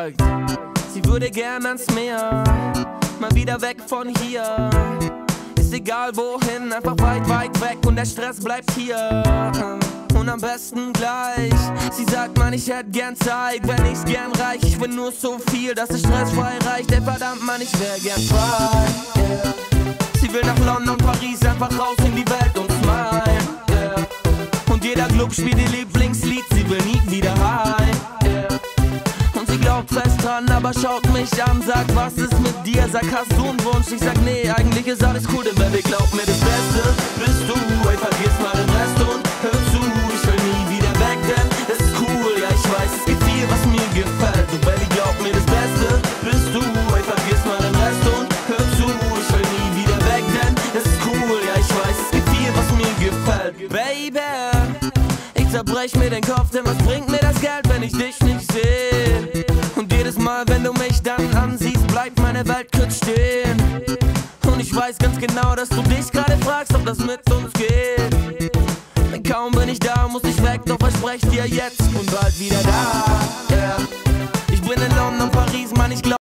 sagt, sie würde gern ans Meer, mal wieder weg von hier. Ist egal wohin, einfach weit, weit weg und der Stress bleibt hier. Und am besten gleich. Sie sagt, Mann, ich hätte gern Zeit, wenn ich's gern reich. Ich will nur so viel, dass es stressfrei reicht. Ey, verdammt, Mann, ich wär gern frei. Yeah. Sie will nach London, Paris, einfach raus in die Welt und smile. Yeah. Und jeder Club spielt ihr Lieblingslied, sie will nie wieder heim. Yeah. Und sie glaubt fest dran, aber schaut mich an, sagt, was ist mit dir? Sag, hast du einen Wunsch? Ich sag, nee, eigentlich ist alles cool, denn Baby, glaub mir, das Beste bist du. Ey, vergiss mal den Rest und hör zu, ich will nie wieder weg, denn es ist cool. Ja, ich weiß, es gibt viel, was mir gefällt. Du, Baby, glaub mir, das Beste bist du. Ey, vergiss mal den Rest und hör zu, ich will nie wieder weg, denn es ist cool. Ja, ich weiß, es gibt viel, was mir gefällt. Baby, ich zerbrech mir den Kopf, denn was bringt mir das Geld, wenn ich dich nicht sehe? Und jedes Mal, wenn du mich dann ansiehst, bleibt meine Welt kurz stehen. Und ich weiß ganz genau, dass du dich gerade fragst, ob das mit uns geht. Denn kaum bin ich da, muss ich weg, doch versprech dir jetzt und bald wieder da. Yeah. Ich bin in London, Paris, Mann, ich glaub